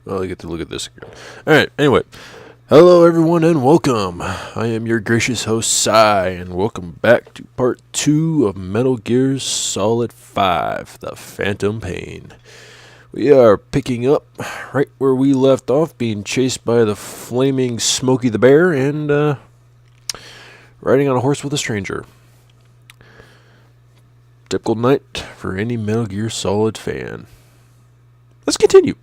Well, I get to look at this again. Alright, anyway. Hello, everyone, and welcome. I am your gracious host, Cy, and welcome back to part 2 of Metal Gear Solid 5, The Phantom Pain. We are picking up right where we left off, being chased by the flaming Smokey the Bear, and riding on a horse with a stranger. Typical night for any Metal Gear Solid fan. Let's continue.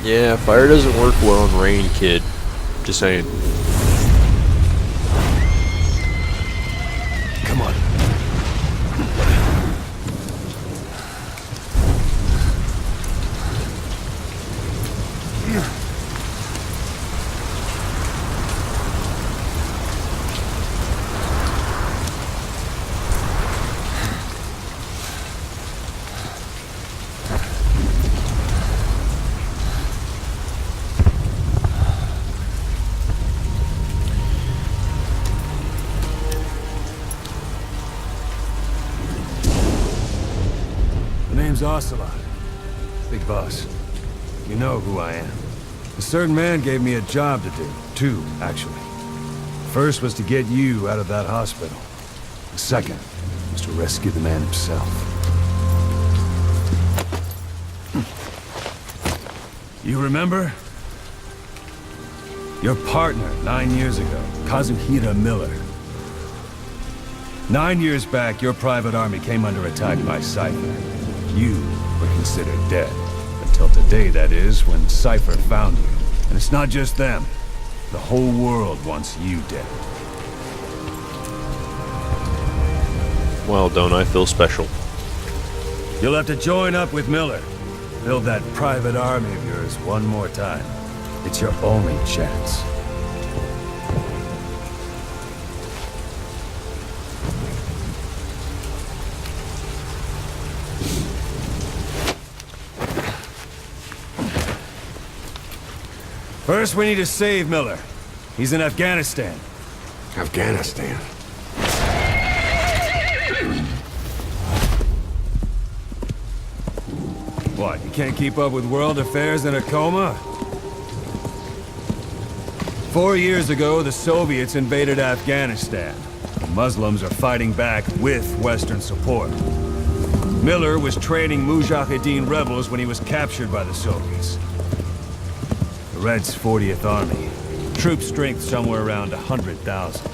Yeah, fire doesn't work well in rain, kid. Just saying. Come on. Name's Ocelot. Big boss. You know who I am. A certain man gave me a job to do. Two, actually. First was to get you out of that hospital. The second was to rescue the man himself. You remember? Your partner 9 years ago, Kazuhira Miller. 9 years back, your private army came under attack by SiyZin. You were considered dead. Until today, that is, when Cypher found you. And it's not just them. The whole world wants you dead. Well, don't I feel special? You'll have to join up with Miller. Build that private army of yours one more time. It's your only chance. First, we need to save Miller. He's in Afghanistan. Afghanistan. What, you can't keep up with world affairs in a coma? 4 years ago, the Soviets invaded Afghanistan. The Muslims are fighting back with Western support. Miller was training Mujahideen rebels when he was captured by the Soviets. The Red's 40th Army. Troop strength somewhere around 100,000.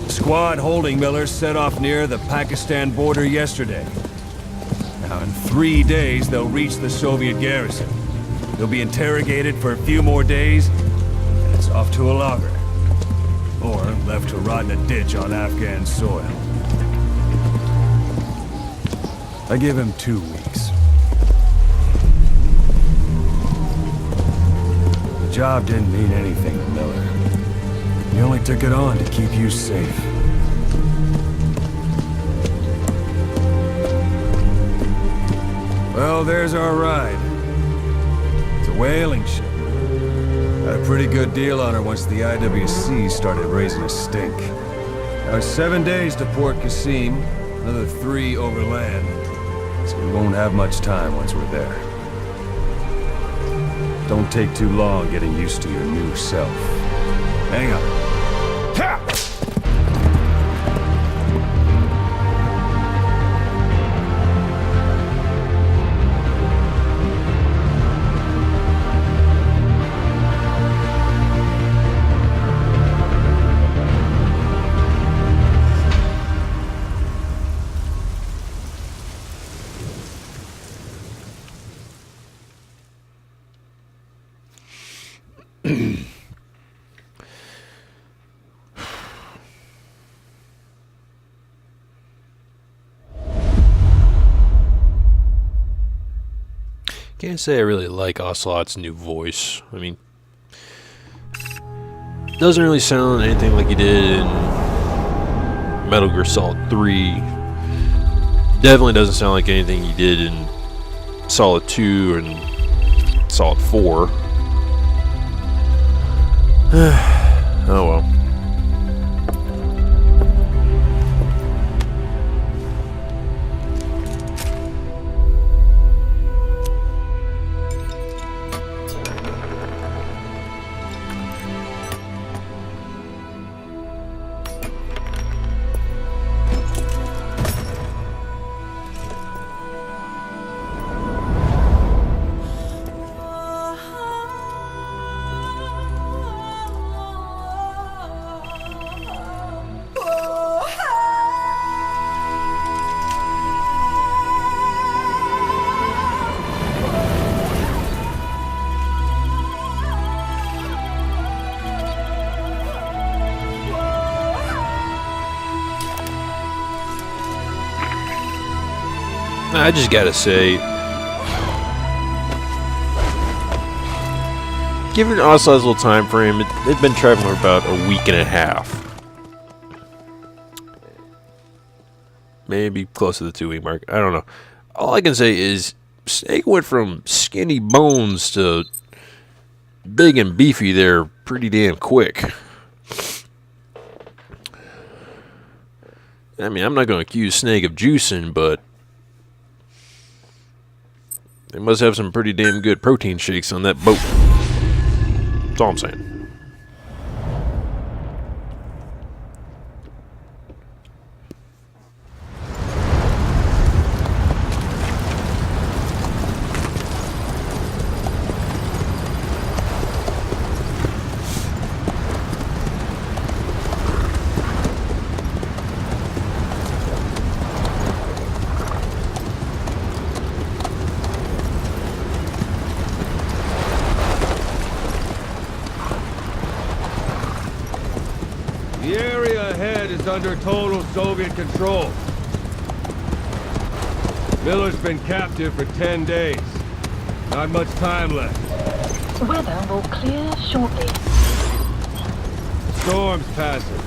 The squad holding Miller set off near the Pakistan border yesterday. Now, in 3 days, they'll reach the Soviet garrison. They'll be interrogated for a few more days, and it's off to a lager. Or left to rot in a ditch on Afghan soil. I give him 2 weeks. The job didn't mean anything to Miller. He only took it on to keep you safe. Well, there's our ride. It's a whaling ship. Had a pretty good deal on her once the IWC started raising a stink. Now it's 7 days to Port Qasim, another 3 overland. So we won't have much time once we're there. Don't take too long getting used to your new self. Hang on. Ha! can't say I really like Ocelot's new voice. I mean, doesn't really sound anything like he did in Metal Gear Solid 3. Definitely doesn't sound like anything he did in Solid 2 and Solid 4. Oh well. I just gotta say, given Ocelot's little time frame, it'd been traveling for about a week and a half. Maybe close to the 2-week mark. I don't know. All I can say is Snake went from skinny bones to big and beefy there pretty damn quick. I mean, I'm not going to accuse Snake of juicing, but they must have some pretty damn good protein shakes on that boat. That's all I'm saying. The area ahead is under total Soviet control. Miller's been captive for 10 days. Not much time left. Weather will clear shortly. Storm's passing.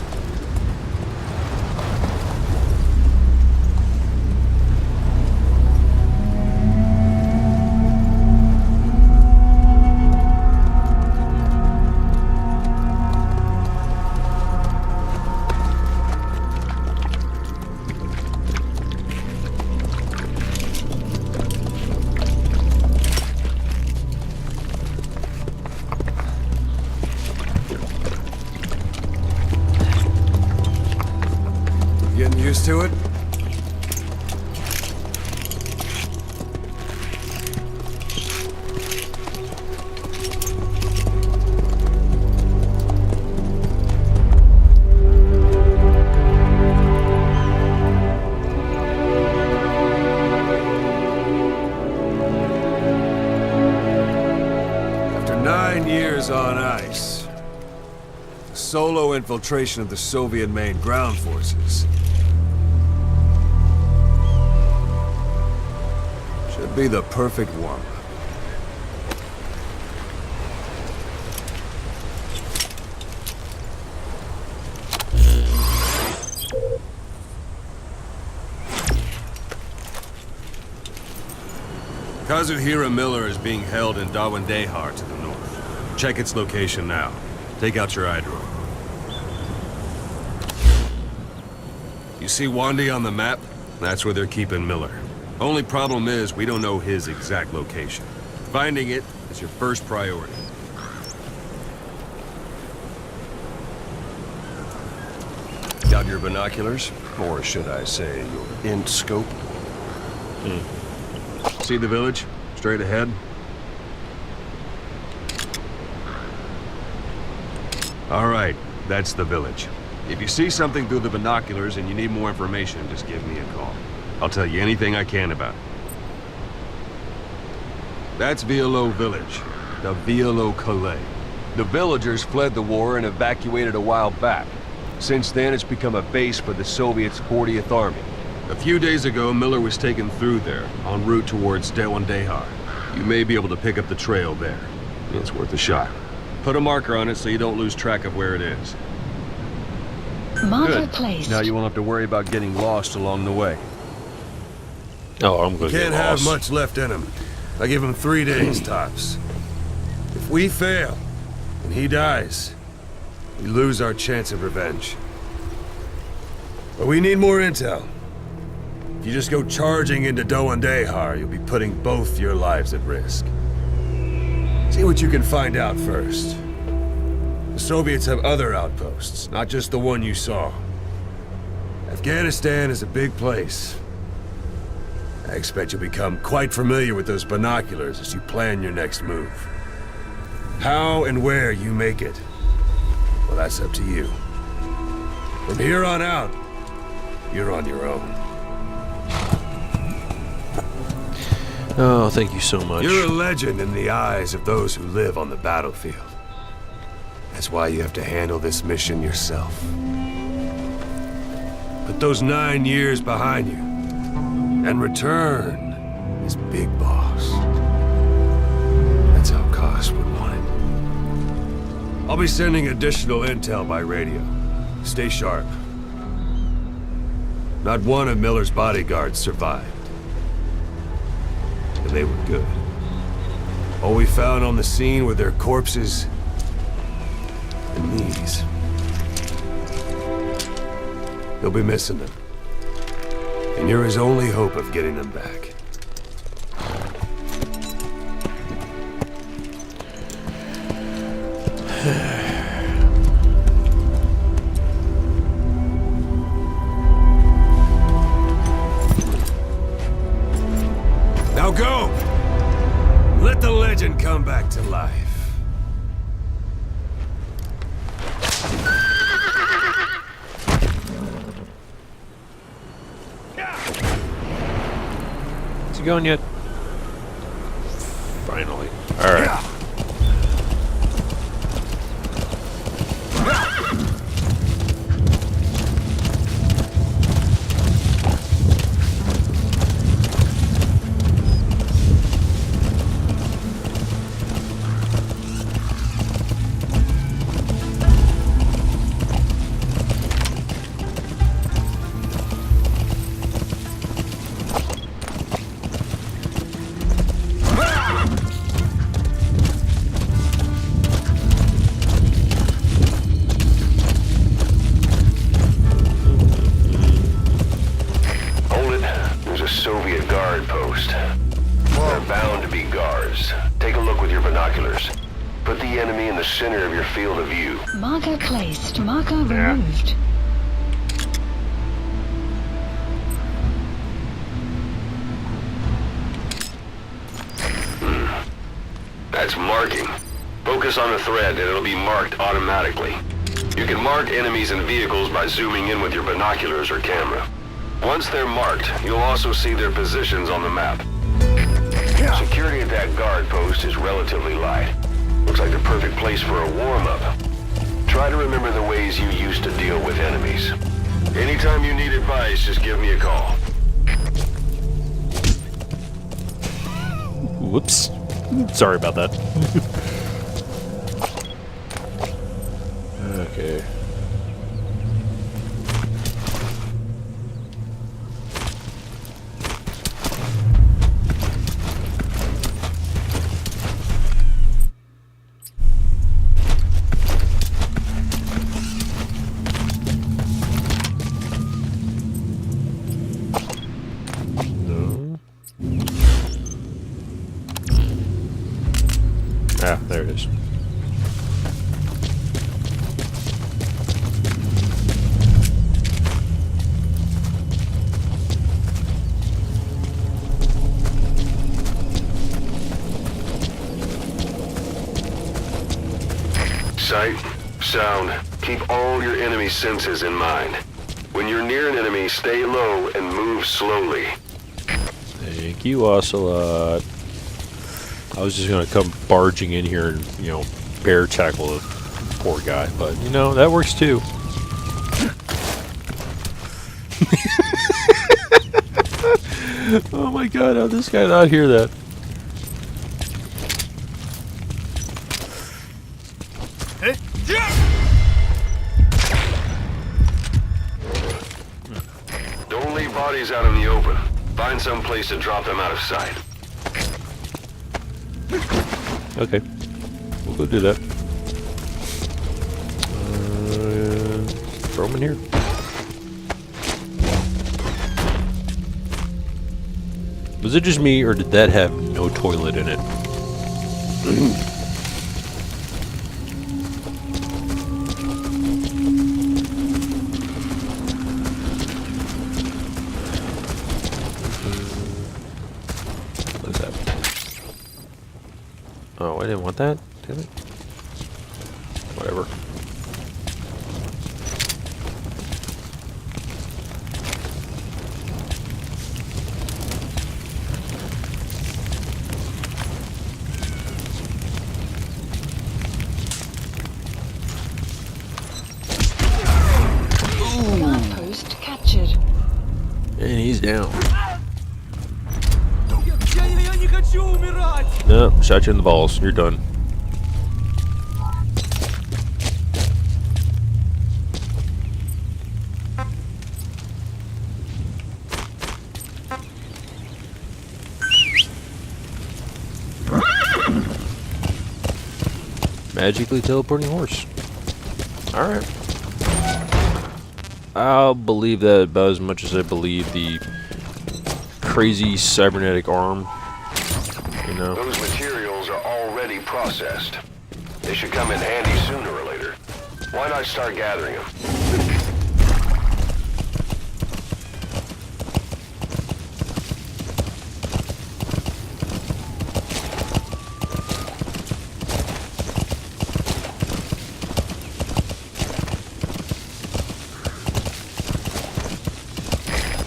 Getting used to it? After 9 years on ice, the solo infiltration of the Soviet main ground forces should be the perfect warm-up. Kazuhira Miller is being held in Dawandehar to the north. Check its location now. Take out your eye drone. You see Wandy on the map? That's where they're keeping Miller. Only problem is, we don't know his exact location. Finding it is your first priority. Got your binoculars? Or should I say, your int scope? See the village? Straight ahead? All right, that's the village. If you see something through the binoculars and you need more information, just give me a call. I'll tell you anything I can about it. That's Violo Village, the Violo Calais. The villagers fled the war and evacuated a while back. Since then, it's become a base for the Soviets' 40th Army. A few days ago, Miller was taken through there, en route towards Dawandehar. You may be able to pick up the trail there. It's worth a shot. Put a marker on it so you don't lose track of where it is. Marker Good. placed. Now you won't have to worry about getting lost along the way. Oh, I'm going to get Can't have lost. much left in him. I give him 3 days tops. If we fail, and he dies, we lose our chance of revenge. But we need more intel. If you just go charging into Doandehar, you'll be putting both your lives at risk. See what you can find out first. The Soviets have other outposts, not just the one you saw. Afghanistan is a big place. I expect you'll become quite familiar with those binoculars as you plan your next move. How and where you make it, well, that's up to you. From here on out, you're on your own. Oh, thank you so much. You're a legend in the eyes of those who live on the battlefield. That's why you have to handle this mission yourself. Put those 9 years behind you, and return as Big Boss. That's how Koss would want it. I'll be sending additional intel by radio. Stay sharp. Not one of Miller's bodyguards survived. And they were good. All we found on the scene were their corpses and knees. You'll be missing them. And you're his only hope of getting them back. Now go! Let the legend come back to life. Is he going yet? Finally. Alright. Soviet guard post. They're bound to be guards. Take a look with your binoculars. Put the enemy in the center of your field of view. Marker placed. Marker removed. That's marking. Focus on the thread and it'll be marked automatically. You can mark enemies and vehicles by zooming in with your binoculars or camera. Once they're marked, you'll also see their positions on the map. Security at that guard post is relatively light. Looks like the perfect place for a warm-up. Try to remember the ways you used to deal with enemies. Anytime you need advice, just give me a call. Whoops. Sorry about that. Okay. Ah, there it is. Sight, sound, keep all your enemy senses in mind. When you're near an enemy, stay low and move slowly. Thank you, Ocelot. I was just gonna come barging in here and, you know, bear tackle the poor guy, but, you know, that works too. Oh my god, how did this guy not hear that? Don't leave bodies out in the open. Find some place to drop them out of sight. Okay. We'll go do that. Throw them in here. Was it just me, or did that have no toilet in it? What is that? Oh, I didn't want that. Damn it. Whatever. Outpost captured. And he's down. No, shot you in the balls. You're done. Magically teleporting horse. Alright. I'll believe that about as much as I believe the crazy cybernetic arm. You know. Those materials are already processed. They should come in handy sooner or later. Why not start gathering them?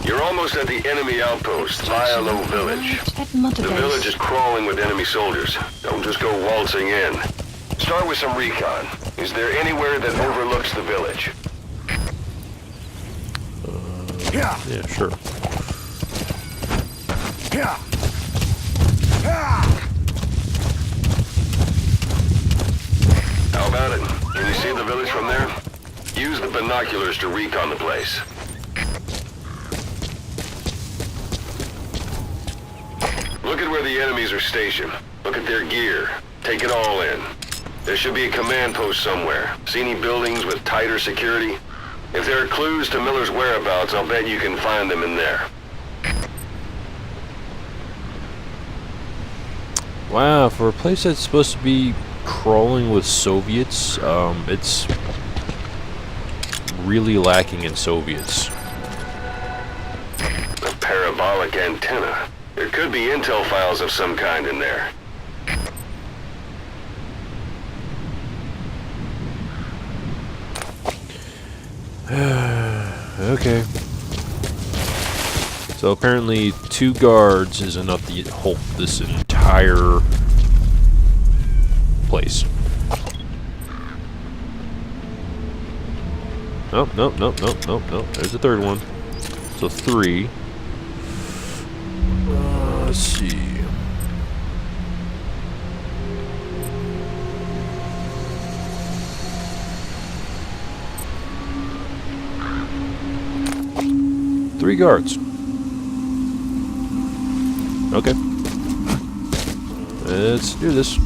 You're almost at the enemy outpost, Low Village. At Mother The Base. village is crawling with enemy soldiers. Don't just go waltzing in. Start with some recon. Is there anywhere that overlooks the village? Yeah, sure. How about it? Can you see the village from there? Use the binoculars to recon the place. Look at where the enemies are stationed. Look at their gear. Take it all in. There should be a command post somewhere. See any buildings with tighter security? If there are clues to Miller's whereabouts, I'll bet you can find them in there. Wow, for a place that's supposed to be crawling with Soviets, it's really lacking in Soviets. A parabolic antenna. There could be intel files of some kind in there. Okay. So apparently 2 guards is enough to hold this entire place. Nope. There's a third one. So 3. Let's see. Three guards. Okay. Let's do this.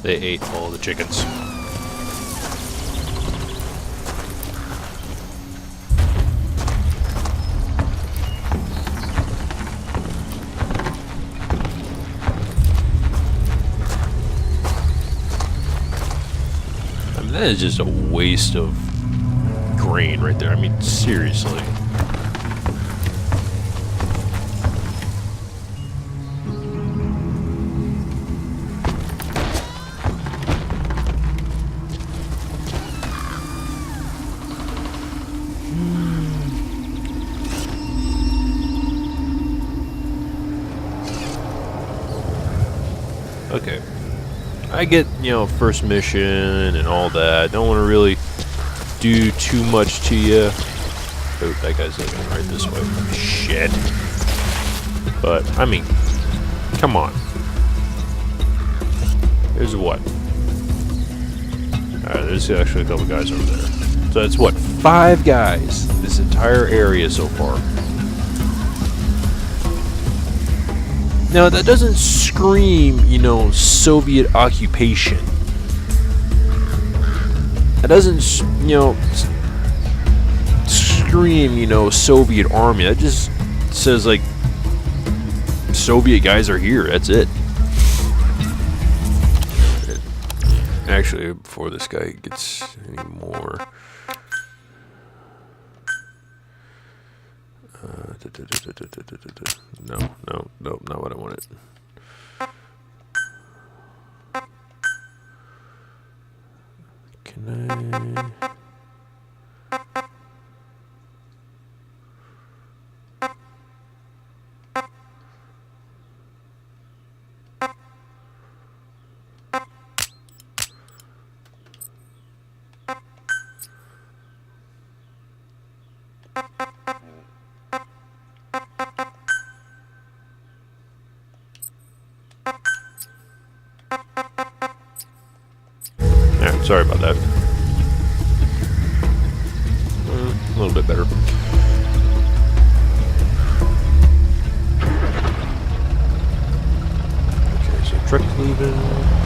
They ate all the chickens. That is just a waste of grain right there. I mean, seriously. Okay. I get, you know, first mission and all that. Don't want to really do too much to you. Oh, that guy's looking right this way. Shit. But, I mean, come on. There's what? Alright, there's actually a couple guys over there. So that's what? 5 guys. This entire area so far. Now, that doesn't scream, you know, Soviet occupation. That doesn't, you know, scream, you know, Soviet army. That just says, like, Soviet guys are here. That's it. Actually, before this guy gets any more... No, not what I wanted. Can I... Alright, sorry about that. A little bit better. Okay, so truck leaving.